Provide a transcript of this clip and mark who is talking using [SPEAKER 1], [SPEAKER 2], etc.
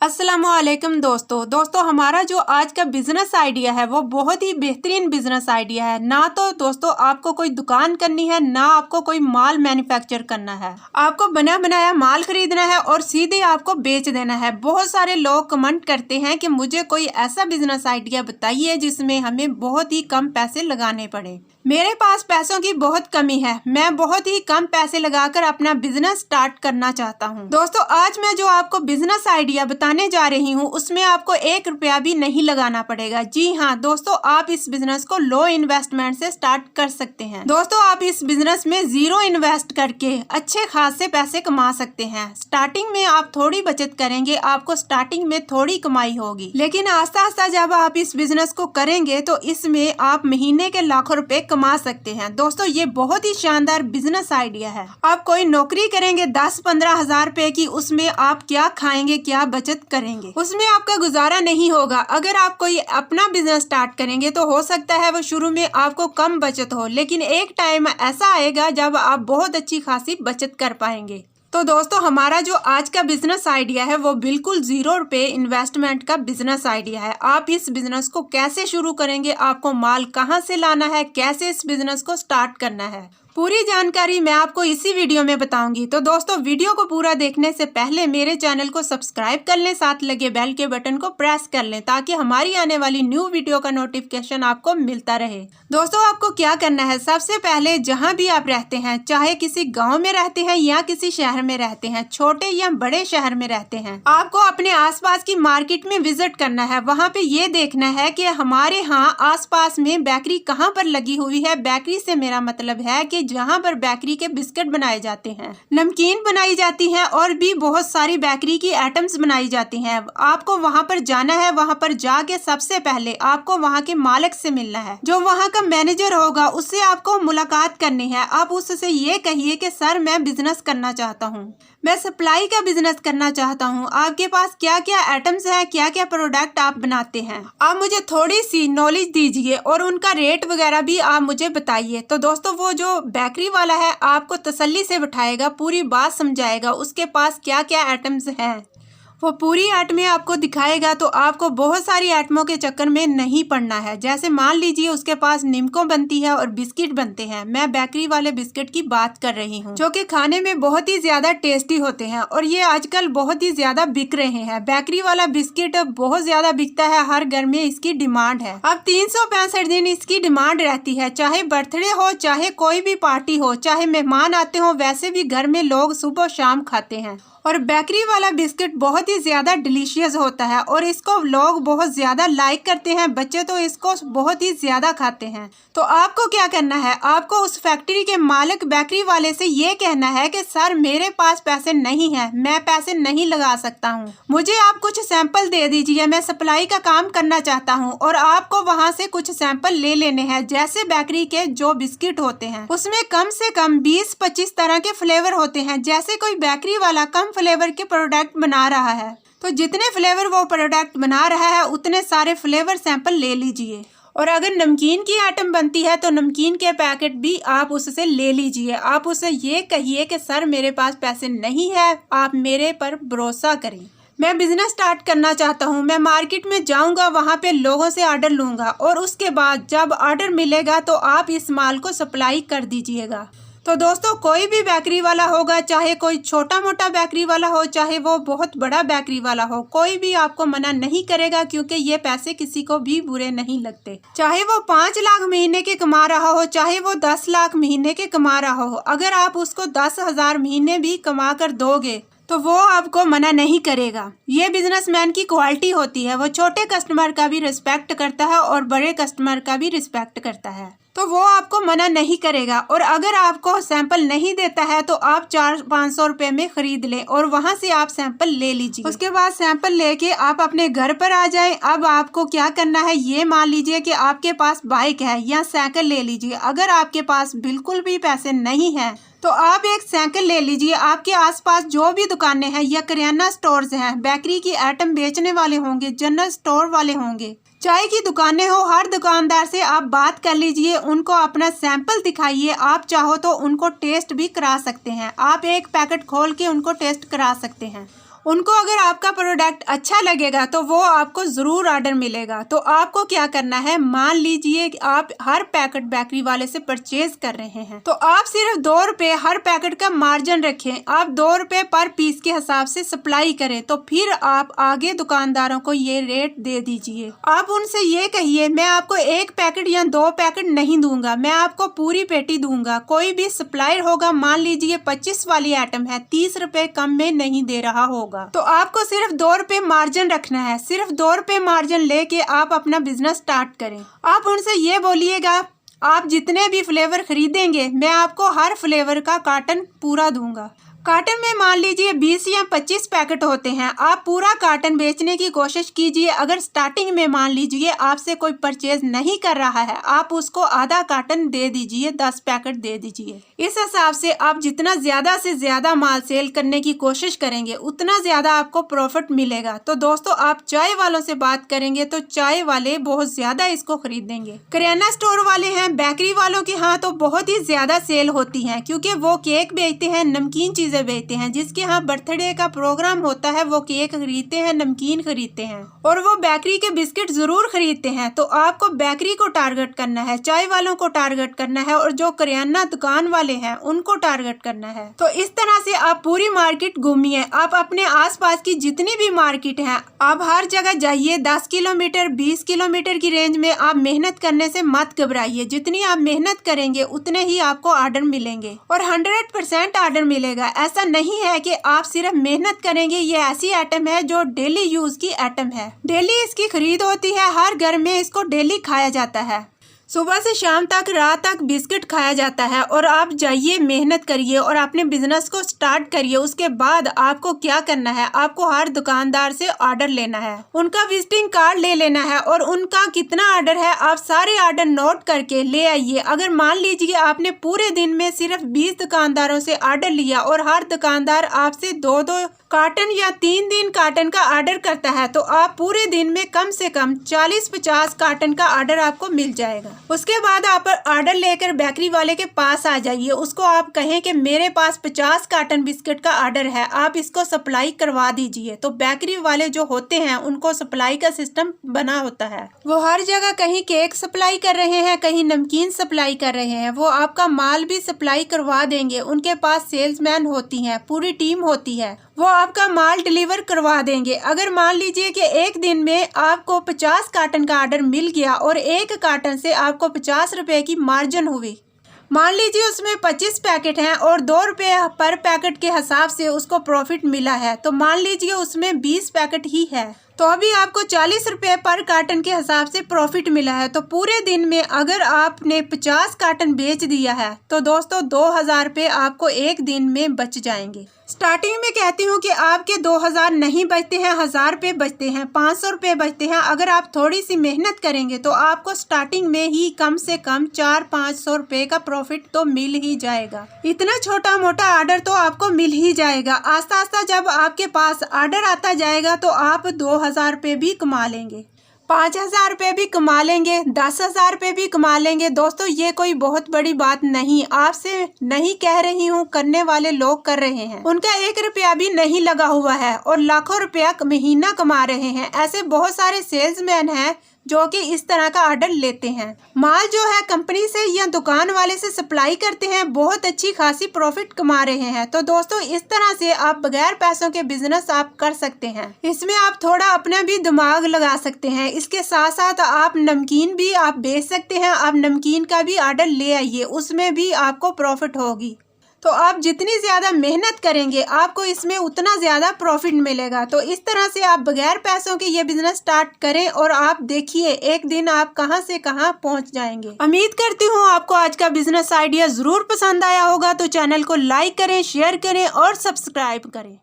[SPEAKER 1] अस्सलामुअलैकुम दोस्तों हमारा जो आज का बिजनेस आइडिया है वो बहुत ही बेहतरीन बिजनेस आइडिया है। ना तो दोस्तों आपको कोई दुकान करनी है, ना आपको कोई माल मैन्युफैक्चर करना है। आपको बना बनाया माल खरीदना है और सीधे आपको बेच देना है। बहुत सारे लोग कमेंट करते हैं कि मुझे कोई ऐसा बिजनेस आइडिया बताइए जिसमें हमें बहुत ही कम पैसे लगाने पड़े। मेरे पास पैसों की बहुत कमी है, मैं बहुत ही कम पैसे लगाकर अपना बिजनेस स्टार्ट करना चाहता हूँ। दोस्तों आज मैं जो आपको बिजनेस आइडिया बताने जा रही हूँ उसमें आपको 1 रुपया भी नहीं लगाना पड़ेगा। जी हाँ दोस्तों, आप इस बिजनेस को लो इन्वेस्टमेंट से स्टार्ट कर सकते हैं। दोस्तों आप इस बिजनेस में 0 इन्वेस्ट करके अच्छे खासे पैसे कमा सकते हैं। स्टार्टिंग में आप थोड़ी बचत करेंगे, आपको स्टार्टिंग में थोड़ी कमाई होगी, लेकिन आस्ता आस्ता जब आप इस बिजनेस को करेंगे तो इसमें आप महीने के लाखों रुपए कमा सकते हैं। दोस्तों ये बहुत ही शानदार बिजनेस आइडिया है। आप कोई नौकरी करेंगे 10-15 हजार रुपए की, उसमें आप क्या खाएंगे, क्या बचत करेंगे, उसमें आपका गुजारा नहीं होगा। अगर आप कोई अपना बिजनेस स्टार्ट करेंगे तो हो सकता है वो शुरू में आपको कम बचत हो, लेकिन एक टाइम ऐसा आएगा जब आप बहुत अच्छी खासी बचत कर पाएंगे। तो दोस्तों हमारा जो आज का बिजनेस आइडिया है वो बिल्कुल 0 रुपए इन्वेस्टमेंट का बिजनेस आइडिया है। आप इस बिजनेस को कैसे शुरू करेंगे, आपको माल कहां से लाना है, कैसे इस बिजनेस को स्टार्ट करना है, पूरी जानकारी मैं आपको इसी वीडियो में बताऊंगी। तो दोस्तों वीडियो को पूरा देखने से पहले मेरे चैनल को सब्सक्राइब कर लें, साथ लगे बेल के बटन को प्रेस कर लें ताकि हमारी आने वाली न्यू वीडियो का नोटिफिकेशन आपको मिलता रहे। दोस्तों आपको क्या करना है, सबसे पहले जहां भी आप रहते हैं, चाहे किसी गाँव में रहते हैं या किसी शहर में रहते हैं, छोटे या बड़े शहर में रहते हैं, आपको अपने आसपास की मार्केट में विजिट करना है। वहाँ पे ये देखना है कि हमारे यहाँ आसपास में बेकरी कहाँ पर लगी हुई है। बेकरी से मेरा मतलब है कि जहाँ पर बेकरी के बिस्किट बनाए जाते हैं, नमकीन बनाई जाती है और भी बहुत सारी बेकरी की आइटम्स बनाई जाती हैं। आपको वहाँ पर जाना है, वहाँ पर जाके सबसे पहले आपको वहाँ के मालिक से मिलना है, जो वहाँ का मैनेजर होगा, उससे आपको मुलाकात करनी है। आप उससे ये कहिए कि सर मैं बिजनेस करना चाहता हूँ, मैं सप्लाई का बिजनेस करना चाहता हूँ। आपके पास क्या क्या आइटम्स है, क्या क्या प्रोडक्ट आप बनाते हैं, आप मुझे थोड़ी सी नॉलेज दीजिए और उनका रेट वगैरह भी आप मुझे बताइए। तो दोस्तों वो जो बेकरी वाला है आपको तसल्ली से बिठाएगा, पूरी बात समझाएगा, उसके पास क्या क्या आइटम्स हैं वो पूरी आइटमें आपको दिखाएगा। तो आपको बहुत सारी आइटमों के चक्कर में नहीं पड़ना है। जैसे मान लीजिए उसके पास निमको बनती है और बिस्किट बनते हैं, मैं बेकरी वाले बिस्किट की बात कर रही हूँ, जो कि खाने में बहुत ही ज्यादा टेस्टी होते हैं और ये आजकल बहुत ही ज्यादा बिक रहे हैं। बेकरी वाला बिस्किट बहुत ज्यादा बिकता है, हर घर में इसकी डिमांड है। अब 365 दिन इसकी डिमांड रहती है, चाहे बर्थडे हो, चाहे कोई भी पार्टी हो, चाहे मेहमान आते हो, वैसे भी घर में लोग सुबह शाम खाते हैं। और बेकरी वाला बिस्किट बहुत ही ज्यादा डिलीशियस होता है और इसको लोग बहुत ज्यादा लाइक करते हैं, बच्चे तो इसको बहुत ही ज्यादा खाते हैं। तो आपको क्या करना है, आपको उस फैक्ट्री के मालिक बेकरी वाले से ये कहना है कि सर मेरे पास पैसे नहीं है, मैं पैसे नहीं लगा सकता हूँ, मुझे आप कुछ सैंपल दे दीजिए, मैं सप्लाई का काम करना चाहता हूँ। और आपको वहाँ से कुछ सैंपल ले लेने हैं। जैसे बेकरी के जो बिस्किट होते हैं उसमें कम से कम 20-25 तरह के फ्लेवर होते हैं। जैसे कोई बेकरी वाला कम फ्लेवर के प्रोडक्ट बना रहा है तो जितने फ्लेवर वो प्रोडक्ट बना रहा है उतने सारे फ्लेवर सैंपल ले लीजिए। और अगर नमकीन की आइटम बनती है तो नमकीन के पैकेट भी आप उससे ले लीजिए। आप उससे ये कहिए कि सर मेरे पास पैसे नहीं है, आप मेरे पर भरोसा करें, मैं बिजनेस स्टार्ट करना चाहता हूँ, मैं मार्केट में जाऊँगा, वहाँ पे लोगों से ऑर्डर लूँगा और उसके बाद जब ऑर्डर मिलेगा तो आप इस माल को सप्लाई कर दीजिएगा। तो दोस्तों कोई भी बेकरी वाला होगा, चाहे कोई छोटा मोटा बेकरी वाला हो, चाहे वो बहुत बड़ा बेकरी वाला हो, कोई भी आपको मना नहीं करेगा, क्योंकि ये पैसे किसी को भी बुरे नहीं लगते। चाहे वो 5 लाख महीने के कमा रहा हो, चाहे वो 10 लाख महीने के कमा रहा हो, अगर आप उसको 10,000 महीने भी कमा कर दोगे तो वो आपको मना नहीं करेगा। ये बिजनेसमैन की क्वालिटी होती है, वो छोटे कस्टमर का भी रिस्पेक्ट करता है और बड़े कस्टमर का भी रिस्पेक्ट करता है, तो वो आपको मना नहीं करेगा। और अगर आपको सैंपल नहीं देता है तो आप 400-500 रुपए में खरीद लें और वहां से आप सैंपल ले लीजिए। उसके बाद सैंपल लेके आप अपने घर पर आ जाएं। अब आपको क्या करना है, ये मान लीजिए कि आपके पास बाइक है या साइकिल ले लीजिए। अगर आपके पास बिल्कुल भी पैसे नहीं है तो आप एक साइकिल ले लीजिए। आपके आसपास जो भी दुकानें हैं या किराना स्टोर्स हैं, बेकरी की आइटम बेचने वाले होंगे, जनरल स्टोर वाले होंगे, चाय की दुकानें हो, हर दुकानदार से आप बात कर लीजिए, उनको अपना सैंपल दिखाइए। आप चाहो तो उनको टेस्ट भी करा सकते हैं, आप एक पैकेट खोल के उनको टेस्ट करा सकते हैं। उनको अगर आपका प्रोडक्ट अच्छा लगेगा तो वो आपको ज़रूर ऑर्डर मिलेगा। तो आपको क्या करना है, मान लीजिए कि आप हर पैकेट बेकरी वाले से परचेज कर रहे हैं तो आप सिर्फ 2 रुपये हर पैकेट का मार्जिन रखें। आप 2 रुपये पर पीस के हिसाब से सप्लाई करें तो फिर आप आगे दुकानदारों को ये रेट दे दीजिए। आप उनसे ये कहिए, मैं आपको 1 पैकेट या 2 पैकेट नहीं दूंगा, मैं आपको पूरी पेटी दूंगा। कोई भी सप्लायर होगा, मान लीजिए 25 वाली आइटम है, 30 रुपये कम में नहीं दे रहा होगा तो आपको सिर्फ 2 रुपये मार्जिन रखना है। सिर्फ 2 रुपये मार्जिन लेके आप अपना बिजनेस स्टार्ट करें। आप उनसे ये बोलिएगा, आप जितने भी फ्लेवर खरीदेंगे मैं आपको हर फ्लेवर का कार्टन पूरा दूंगा। कार्टन में मान लीजिए 20 या 25 पैकेट होते हैं, आप पूरा कार्टन बेचने की कोशिश कीजिए। अगर स्टार्टिंग में मान लीजिए आपसे कोई परचेज नहीं कर रहा है, आप उसको आधा कार्टन दे दीजिए, 10 पैकेट दे दीजिए। इस हिसाब से आप जितना ज़्यादा से ज़्यादा माल सेल करने की कोशिश करेंगे उतना ज़्यादा आपको प्रॉफिट मिलेगा। तो दोस्तों, आप चाय वालों से बात करेंगे तो चाय वाले बहुत ज़्यादा इसको खरीदेंगे। किराना स्टोर वाले हैं, बेकरी वालों के यहाँ तो बहुत ही ज़्यादा सेल होती है क्योंकि वो केक बेचते हैं, नमकीन चीज़ें बेचते हैं। जिसके यहाँ बर्थडे का प्रोग्राम होता है वो केक खरीदते हैं, नमकीन खरीदते हैं और वो बेकरी के बिस्किट जरूर खरीदते हैं। तो आपको बेकरी को टारगेट करना है, चाय वालों को टारगेट करना है और जो किराना दुकान वाले हैं उनको टारगेट करना है। तो इस तरह से आप पूरी मार्केट घूमिए। आप अपने आसपास की जितनी भी मार्केट है आप हर जगह जाइए। 10 किलोमीटर 20 किलोमीटर की रेंज में आप मेहनत करने से मत घबराइए। जितनी आप मेहनत करेंगे उतने ही आपको ऑर्डर मिलेंगे और 100% ऑर्डर मिलेगा। ऐसा नहीं है कि आप सिर्फ मेहनत करेंगे। ये ऐसी आइटम है जो डेली यूज की आइटम है, डेली इसकी खरीद होती है, हर घर में इसको डेली खाया जाता है। सुबह से शाम तक, रात तक बिस्किट खाया जाता है और आप जाइए, मेहनत करिए और अपने बिजनेस को स्टार्ट करिए। उसके बाद आपको क्या करना है, आपको हर दुकानदार से ऑर्डर लेना है, उनका विजिटिंग कार्ड ले लेना है और उनका कितना ऑर्डर है आप सारे ऑर्डर नोट करके ले आइए। अगर मान लीजिए आपने पूरे दिन में सिर्फ 20 दुकानदारों से ऑर्डर लिया और हर दुकानदार आपसे 2-2 कार्टन या 3 कार्टन का ऑर्डर करता है तो आप पूरे दिन में कम से कम 40-50 कार्टन का ऑर्डर आपको मिल जाएगा। उसके बाद आप ऑर्डर लेकर बेकरी वाले के पास आ जाइए। उसको आप कहें कि मेरे पास 50 कार्टन बिस्किट का ऑर्डर है, आप इसको सप्लाई करवा दीजिए। तो बेकरी वाले जो होते हैं उनको सप्लाई का सिस्टम बना होता है। वो हर जगह कहीं केक सप्लाई कर रहे हैं, कहीं नमकीन सप्लाई कर रहे हैं, वो आपका माल भी सप्लाई करवा देंगे। उनके पास सेल्समैन होती है, पूरी टीम होती है, वो आपका माल डिलीवर करवा देंगे। अगर मान लीजिए कि एक दिन में आपको 50 कार्टन का ऑर्डर मिल गया और 1 कार्टन से आपको 50 रुपए की मार्जिन हुई, मान लीजिए उसमें 25 पैकेट हैं और 2 रुपये पर पैकेट के हिसाब से उसको प्रॉफिट मिला है, तो मान लीजिए उसमें 20 पैकेट ही है तो अभी आपको 40 रुपये पर कार्टन के हिसाब से प्रॉफिट मिला है। तो पूरे दिन में अगर आपने 50 कार्टन बेच दिया है तो दोस्तों 2000 रुपये आपको एक दिन में बच जाएंगे। स्टार्टिंग में कहती हूँ कि आपके 2000 नहीं बचते हैं, 1000 रुपये बचते हैं, 500 रुपये बचते हैं। अगर आप थोड़ी सी मेहनत करेंगे तो आपको स्टार्टिंग में ही कम से कम 400-500 रुपये का प्रॉफिट तो मिल ही जाएगा। इतना छोटा मोटा ऑर्डर तो आपको मिल ही जाएगा। आस्ता आस्ता जब आपके पास ऑर्डर आता जाएगा तो आप 2000 रुपये भी कमा लेंगे, 5000 रुपये भी कमा लेंगे, 10,000 रुपये भी कमा लेंगे। दोस्तों ये कोई बहुत बड़ी बात नहीं, आपसे नहीं कह रही हूँ, करने वाले लोग कर रहे हैं, उनका 1 रुपया भी नहीं लगा हुआ है और लाखों रुपया महीना कमा रहे हैं। ऐसे बहुत सारे सेल्समैन हैं जो कि इस तरह का ऑर्डर लेते हैं। माल जो है कंपनी से या दुकान वाले से सप्लाई करते हैं, बहुत अच्छी खासी प्रॉफिट कमा रहे हैं। तो दोस्तों इस तरह से आप बगैर पैसों के बिजनेस आप कर सकते हैं। इसमें आप थोड़ा अपना भी दिमाग लगा सकते हैं। इसके साथ साथ आप नमकीन भी आप बेच सकते हैं। आप नमकीन का भी ऑर्डर ले आइए, उसमें भी आपको प्रॉफिट होगी। तो आप जितनी ज़्यादा मेहनत करेंगे आपको इसमें उतना ज़्यादा प्रॉफिट मिलेगा। तो इस तरह से आप बगैर पैसों के ये बिजनेस स्टार्ट करें और आप देखिए एक दिन आप कहां से कहां पहुंच जाएंगे। उम्मीद करती हूं आपको आज का बिजनेस आइडिया ज़रूर पसंद आया होगा। तो चैनल को लाइक करें, शेयर करें और सब्सक्राइब करें।